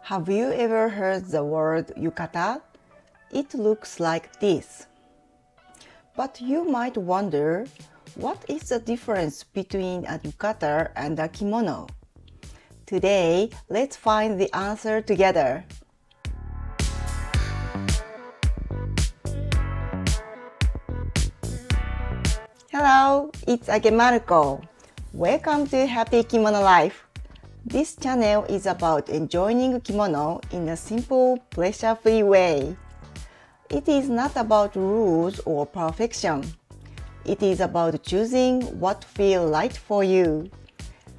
Have you ever heard the word yukata? It looks like this. But you might wonder, what is the difference between a yukata and a kimono? Today, let's find the answer together. Hello, it's Agemariko. Welcome to Happy Kimono Life. This channel is about enjoying kimono in a simple, pleasure-free way. It is not about rules or perfection. It is about choosing what feels right for you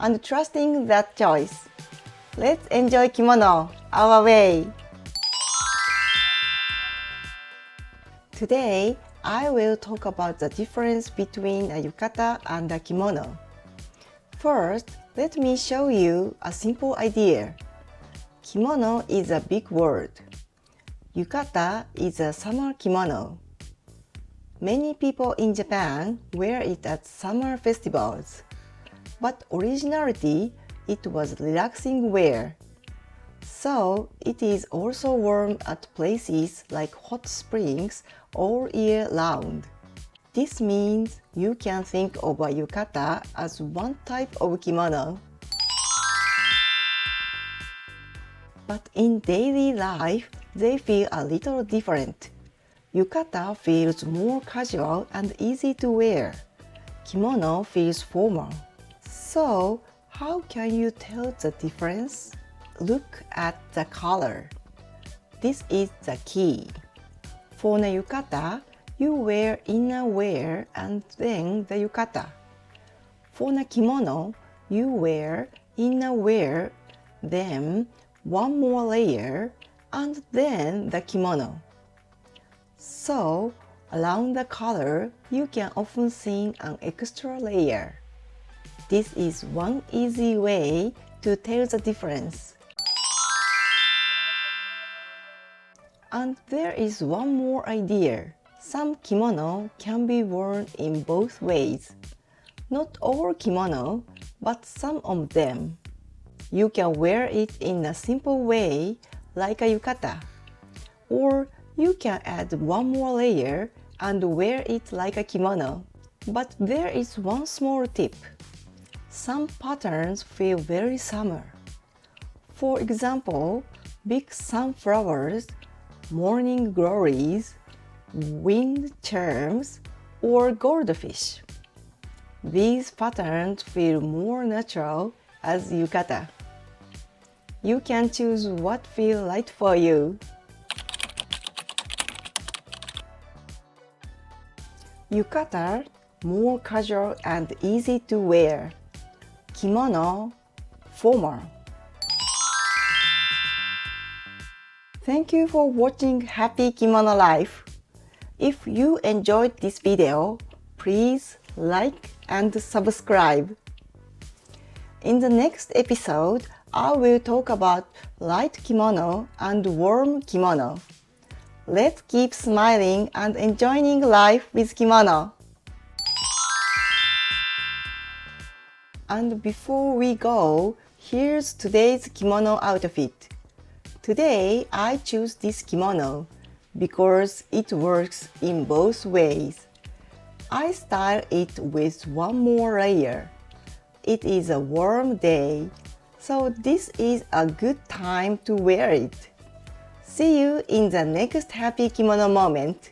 and trusting that choice. Let's enjoy kimono our way. Today, I will talk about the difference between a yukata and a kimono. First, let me show you a simple idea. Kimono is a big word. Yukata is a summer kimono. Many people in Japan wear it at summer festivals. But originally, it was relaxing wear. So, it is also worn at places like hot springs all year round. This means you can think of a yukata as one type of kimono. But in daily life, they feel a little different. Yukata feels more casual and easy to wear. Kimono feels formal. So, how can you tell the difference? Look at the color. This is the key. For the yukata, you wear inner wear and then the yukata. For the kimono, you wear inner wear, then one more layer, and then the kimono. So, around the color, you can often see an extra layer. This is one easy way to tell the difference. And there is one more idea. Some kimono can be worn in both ways. Not all kimono, but some of them. You can wear it in a simple way, like a yukata. Or you can add one more layer and wear it like a kimono. But there is one small tip. Some patterns feel very summer. For example, big sunflowers, morning glories, wind chimes, or goldfish. These patterns feel more natural as yukata. You can choose what feels right for you. Yukata, more casual and easy to wear. Kimono, formal. Thank you for watching Happy Kimono Life. If you enjoyed this video, please like and subscribe. In the next episode, I will talk about light kimono and warm kimono. Let's keep smiling and enjoying life with kimono. And before we go, here's today's kimono outfit. Today, I choose this kimono because it works in both ways. I style it with one more layer. It is a warm day, so this is a good time to wear it. See you in the next happy kimono moment.